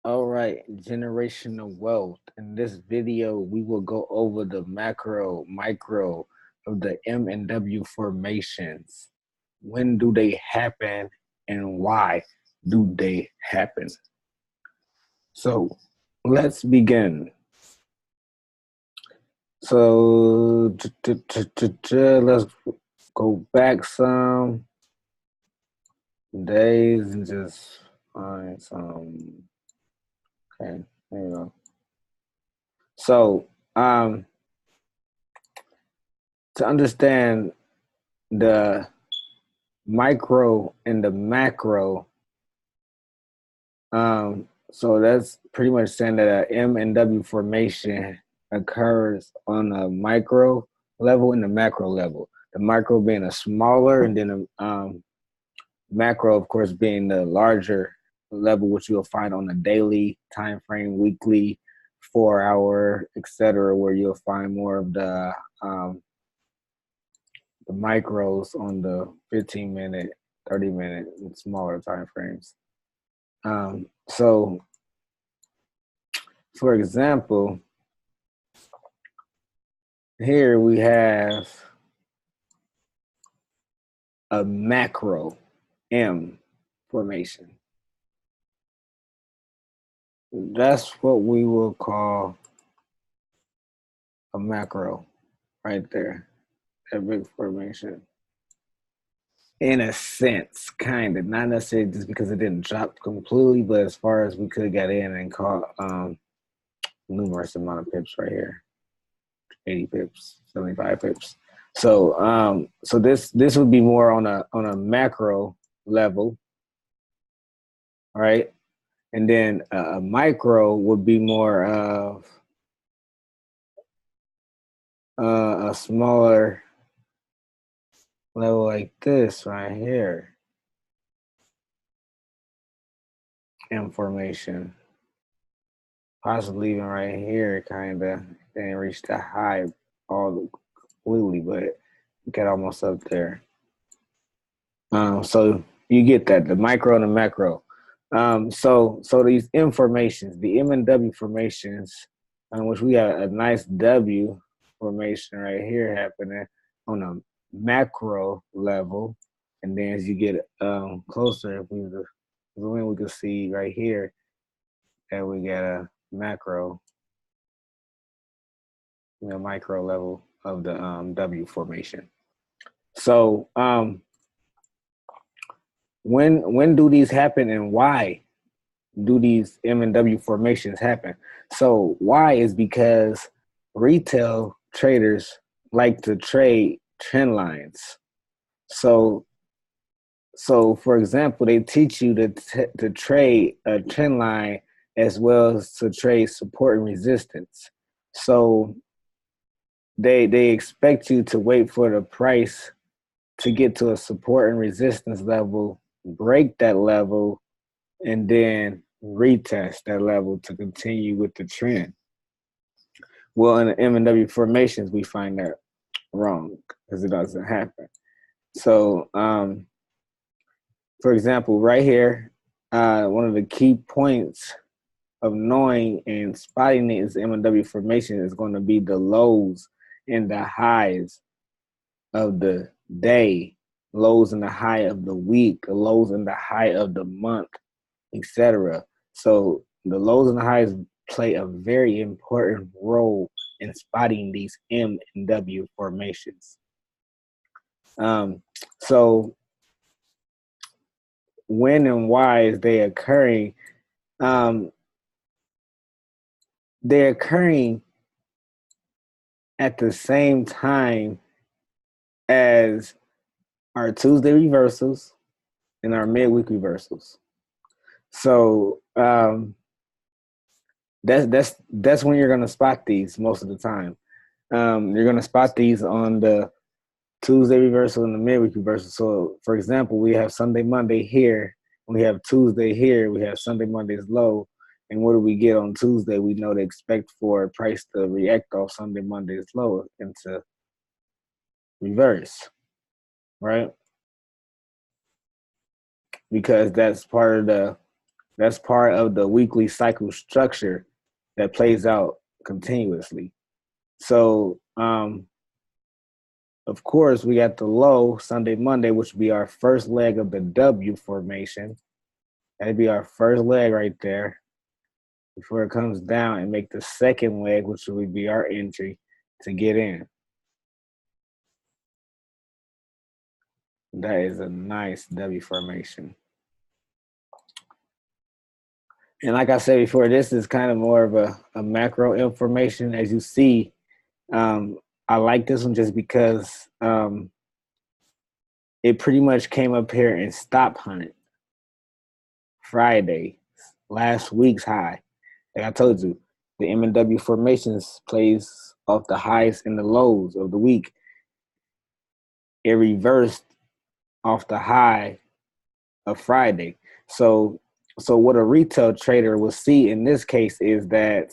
All right, generational wealth. In this video, we will go over the macro, micro of the M and W formations. When do they happen and why do they happen? So let's begin. So let's go back some days and just find some. Okay, there you go. So, to understand the micro and the macro, so that's pretty much saying that a M and W formation occurs on a micro level and the macro level. The micro being a smaller, and then the macro, of course, being the larger level, which you'll find on a daily time frame, weekly, 4 hour, etc., where you'll find more of the micros on the 15-minute, 30-minute, and smaller time frames. So, for example, here we have a macro M formation. That's what we will call a macro right there, that big formation. In a sense, kind of, not necessarily just because it didn't drop completely, but as far as we could get in and caught numerous amount of pips right here, 80 pips, 75 pips. So so this would be more on a macro level, right? And then a micro would be more of a smaller level like this right here, M formation. Possibly even right here, kind of. Didn't reach the high all completely, but get almost up there. So you get that, the micro and the macro. So these M formations, the M and W formations, which we have a nice W formation right here happening on a macro level, and then as you get closer, if we zoom in, we can see right here that we get a macro, micro level of the W formation. So when do these happen and why do these M and W formations happen? So why is because retail traders like to trade trend lines. So for example, they teach you to trade a trend line as well as to trade support and resistance. So they expect you to wait for the price to get to a support and resistance level, break that level, and then retest that level to continue with the trend. Well, in the M and W formations, we find that wrong because it doesn't happen. So, for example, right here, one of the key points of knowing and spotting it is M and W formation is going to be the lows and the highs of the day, lows and the high of the week, lows and the high of the month, etc. So the lows and the highs play a very important role in spotting these M and W formations. So when and why is they occurring? They're occurring at the same time as our Tuesday reversals and our midweek reversals. So that's when you're gonna spot these most of the time. You're gonna spot these on the Tuesday reversal and the midweek reversal. So for example, we have Sunday, Monday here, we have Tuesday here, we have Sunday, Monday's low. And what do we get on Tuesday? We know to expect for price to react off Sunday, Monday's low into reverse, right? Because that's part of That's part of the weekly cycle structure that plays out continuously. So, of course, we got the low Sunday, Monday, which would be our first leg of the W formation. That'd be our first leg right there before it comes down and make the second leg, which would be our entry to get in. That is a nice W formation. And like I said before, this is kind of more of a macro information. As you see, I like this one just because it pretty much came up here and stop hunted Friday, last week's high. Like I told you, the M&W formations plays off the highs and the lows of the week. It reversed off the high of Friday. So what a retail trader will see in this case is that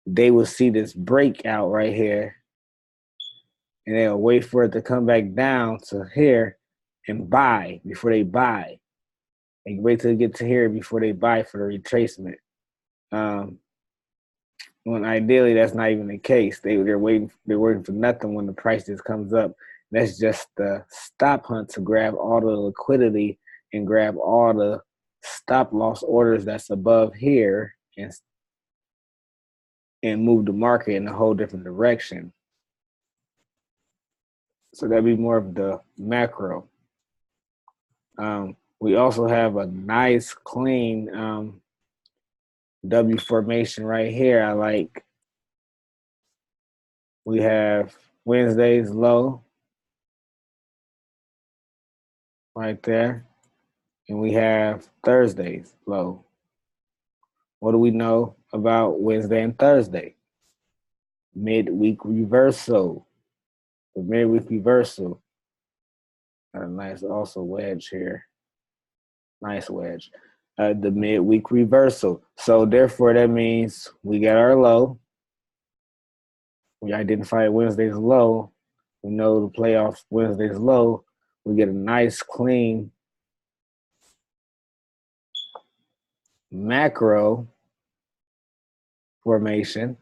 they will see this breakout right here, and they'll wait for it to come back down to here and buy before they buy. They wait till it get to here before they buy for the retracement. When ideally that's not even the case. They're waiting for nothing when the price just comes up. That's just the stop hunt to grab all the liquidity and grab all the stop loss orders that's above here and move the market in a whole different direction. So that'd be more of the macro. We also have a nice clean W formation right here. I like. We have Wednesday's low right there, and we have Thursday's low. What do we know about Wednesday and Thursday? Midweek reversal. The midweek reversal. Got a nice also wedge here. Nice wedge. The midweek reversal. So therefore that means we got our low. We identify Wednesday's low. We know the playoff Wednesday's low. We get a nice clean macro formation,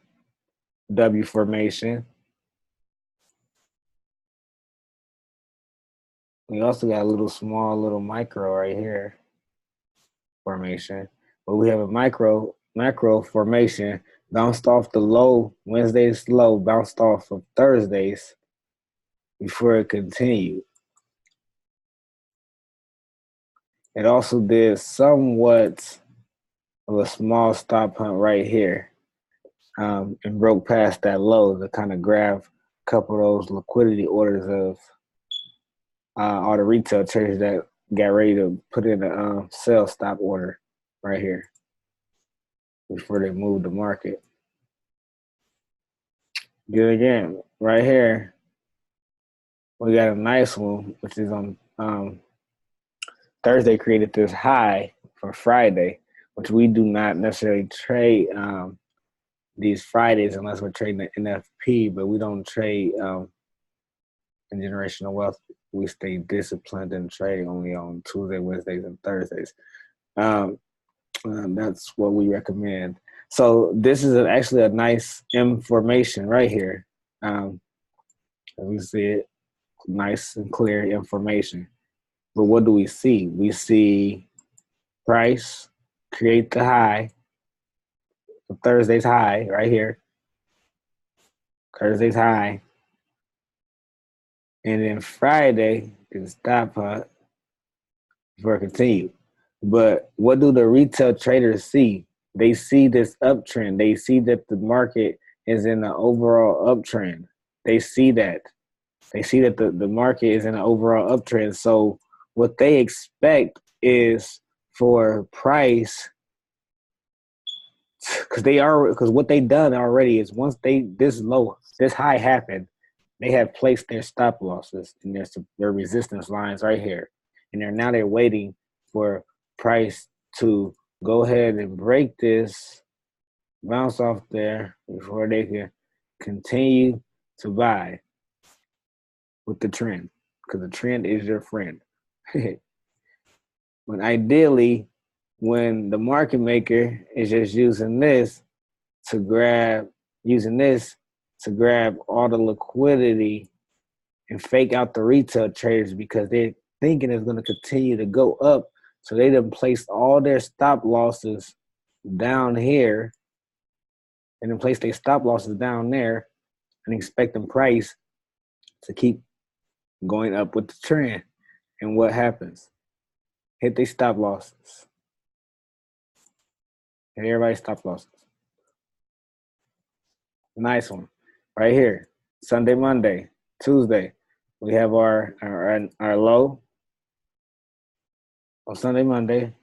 W formation. We also got a little micro right here formation. But we have a macro formation bounced off the low, Wednesday's low, bounced off of Thursday's before it continued. It also did somewhat of a small stop hunt right here and broke past that low to kind of grab a couple of those liquidity orders of all the retail traders that got ready to put in a sell stop order right here before they moved the market. Good again, right here, we got a nice one, which is on Thursday created this high for Friday, which we do not necessarily trade these Fridays unless we're trading the NFP, but we don't trade in generational wealth. We stay disciplined in trading only on Tuesday, Wednesdays, and Thursdays. That's what we recommend. So this is actually a nice M formation right here. We see it, nice and clear information. But what do we see? We see price create the high, Thursday's high right here. Thursday's high. And then Friday is stop hunt for continue. But what do the retail traders see? They see this uptrend. They see that the market is in an overall uptrend. They see that. They see that the market is in an overall uptrend. So what they expect is for price, because what they done already is once this high happened, they have placed their stop losses and their resistance lines right here, and they're waiting for price to go ahead and break this, bounce off there before they can continue to buy with the trend, because the trend is your friend. But ideally, when the market maker is just to grab using this to grab all the liquidity and fake out the retail traders because they're thinking it's going to continue to go up. So they done placed all their stop losses down here and then place their stop losses down there and expecting price to keep going up with the trend. And what happens? Hit their stop losses. Hit everybody's stop losses. Nice one. Right here. Sunday, Monday, Tuesday. We have our low on Sunday, Monday.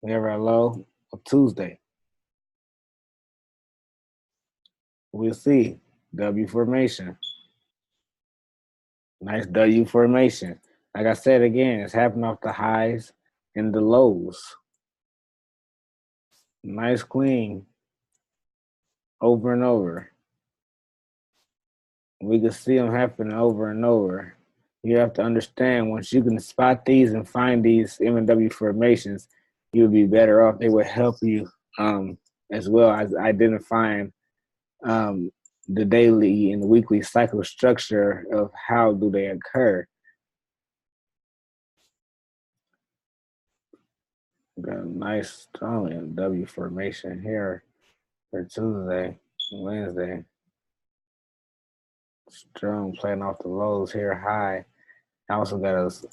We have our low of Tuesday. We'll see. W formation. Nice W formation. Like I said again, it's happening off the highs and the lows. Nice clean. Over and over. We can see them happening over and over. You have to understand, once you can spot these and find these M&W formations, you'll be better off. They will help you as well as identifying the daily and weekly cycle structure of how do they occur. Got a nice strong M&W formation here for Tuesday, Wednesday. Strong playing off the lows here high. I also got us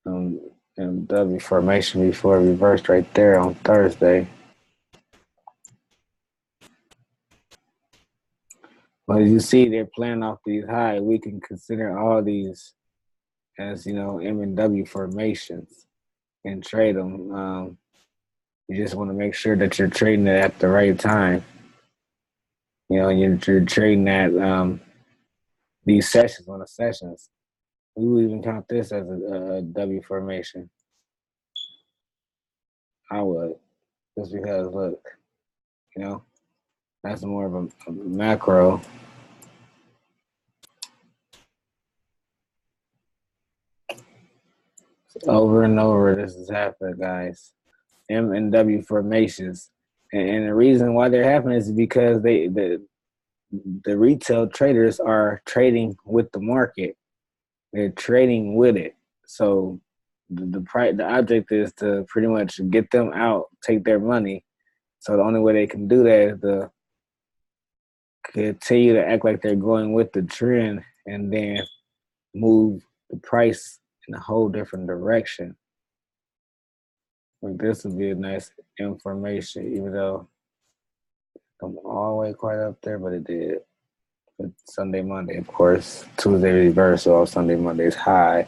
M&W formation before it reversed right there on Thursday. But as you see, they're playing off these high. We can consider all these as, M&W formations and trade them. You just want to make sure that you're trading it at the right time. You're trading at these sessions on the sessions. We would even count this as a W formation. I would, just because look, that's more of a macro. Over and over, this is happening, guys. M&W formations, and the reason why they're happening is because the retail traders are trading with the market. They're trading with it. So the object is to pretty much get them out, take their money. So the only way they can do that is to continue to act like they're going with the trend and then move the price in a whole different direction. Like this would be a nice information, even though I'm all the way quite up there, but it did. But Sunday, Monday, of course. Tuesday reversal, Sunday, Monday's high.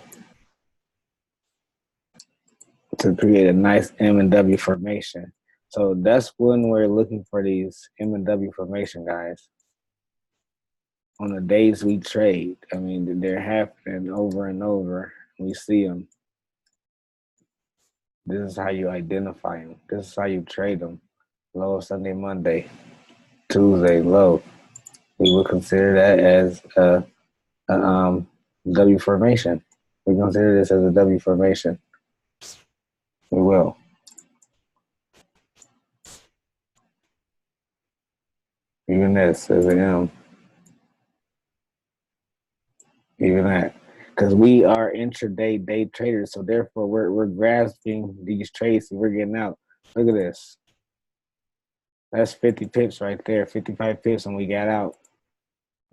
To create a nice M&W formation. So that's when we're looking for these M&W formation, guys. On the days we trade, I mean, they're happening over and over. We see them. This is how you identify them. This is how you trade them. Low Sunday, Monday, Tuesday, low. We would consider that as a W formation. We consider this as a W formation. We will. Even this as an M. Even that. Because we are intraday day traders, so therefore we're grasping these trades and we're getting out. Look at this. That's 50 pips right there, 55 pips, and we got out.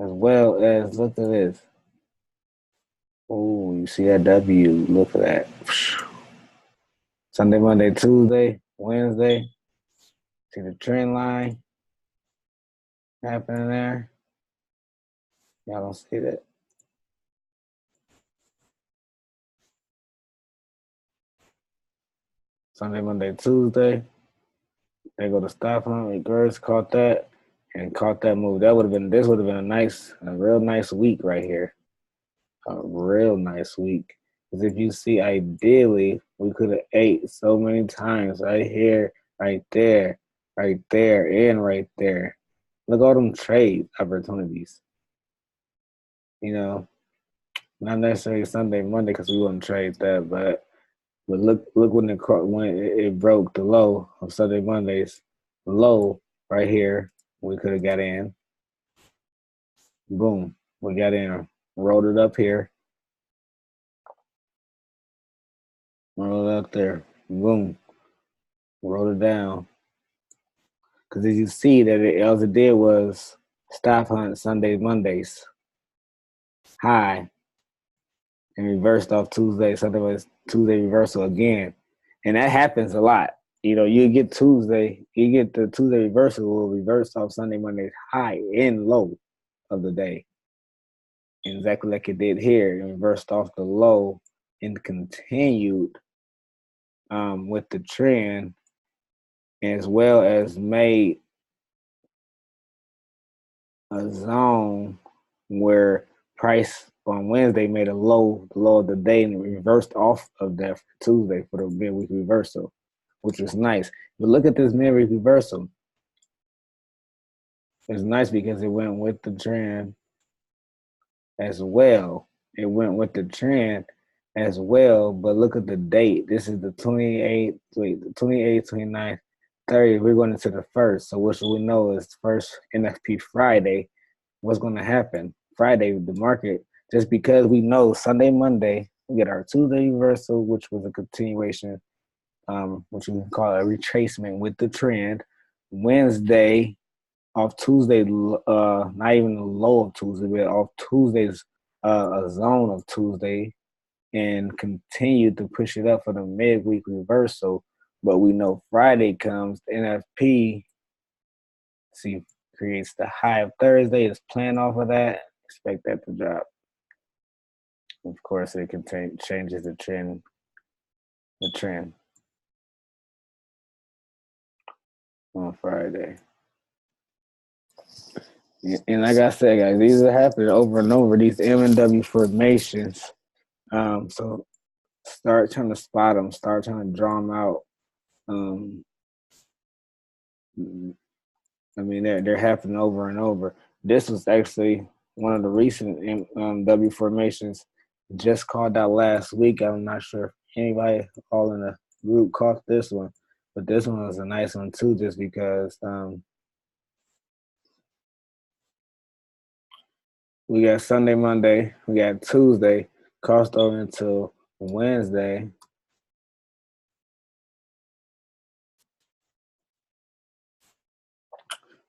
As well as, look at this. Oh, you see that W? Look at that. Sunday, Monday, Tuesday, Wednesday. See the trend line happening there? Y'all don't see that. Sunday, Monday, Tuesday. They go to stop hunt. Reverse, caught that and caught that move. This would have been a real nice week right here. A real nice week. Because if you see, ideally, we could have ate so many times right here, right there, and right there. Look at all them trade opportunities. Not necessarily Sunday, Monday, because we wouldn't trade that, but But look when it broke the low of Sunday Monday's low right here. We could have got in. Boom, we got in, rolled it up here, rolled it up there. Boom, rolled it down. Because as you see that all it did was stop hunt Sundays, Mondays, high, and reversed off Tuesday. Sunday was Tuesday reversal again. And that happens a lot. You know, you get the Tuesday reversal will reverse off Sunday, Monday high and low of the day. Exactly like it did here. It reversed off the low and continued with the trend, as well as made a zone where price on Wednesday made a low, the low of the day, and it reversed off of that for Tuesday for the midweek reversal, which was nice. But look at this midweek reversal. It's nice because it went with the trend as well. It went with the trend as well, but look at the date. This is the 28th, the 28th, 29th, 30th. We're going into the first. So what we know is first NFP Friday. What's going to happen? Friday, the market, just because we know Sunday, Monday, we get our Tuesday reversal, which was a continuation, which we can call a retracement with the trend. Wednesday, off Tuesday, not even the low of Tuesday, but off Tuesday's a zone of Tuesday, and continue to push it up for the midweek reversal. But we know Friday comes, the NFP, creates the high of Thursday. It's playing off of that. Expect that to drop. Of course, it changes the trend. On Friday. And like I said, guys, these are happening over and over, these M&W formations. So start trying to spot them, start trying to draw them out. I mean, they're happening over and over. This was actually one of the recent W formations just called out last week. I'm not sure if anybody all in the group caught this one, but this one was a nice one too, just because we got Sunday, Monday, we got Tuesday, crossed over into Wednesday.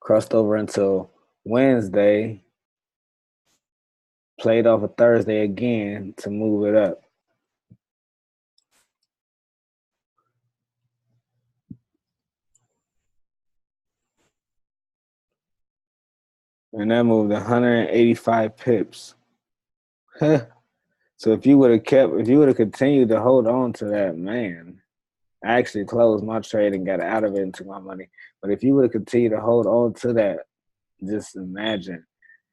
Crossed over until Wednesday, played off a Thursday again to move it up. And that moved 185 pips. So if you would have continued to hold on to that, man, I actually closed my trade and got out of it and took my money. But if you would have continued to hold on to that, just imagine.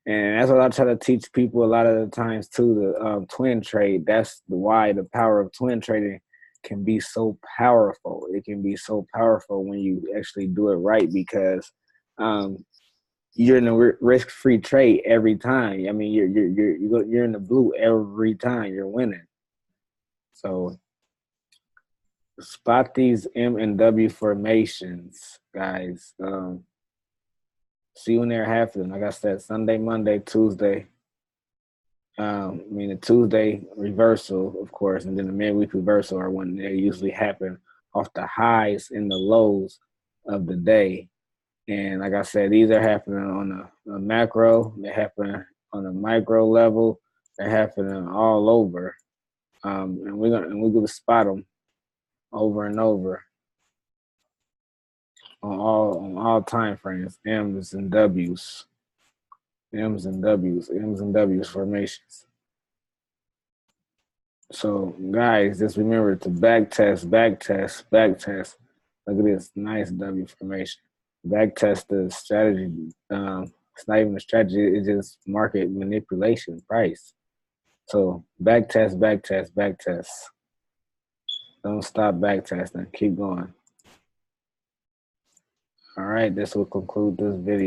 And that's what I try to teach people a lot of the times too. The twin trade. That's why the power of twin trading can be so powerful. It can be so powerful when you actually do it right, because you're in a risk-free trade every time. I mean, you're in the blue every time. You're winning. So spot these M and W formations, guys. See when they're happening. Like I said, Sunday, Monday, Tuesday. The Tuesday reversal, of course, and then the midweek reversal are when they usually happen off the highs and the lows of the day. And like I said, these are happening on a macro. They're happening on a micro level. They're happening all over. And we're gonna spot them over and over on all time frames, M's and W's, M's and W's formations. So guys, just remember to back test. Look at this nice W formation. Back test the strategy. It's not even a strategy, it's just market manipulation, price. So back test. Don't stop back testing. Keep going. All right, this will conclude this video.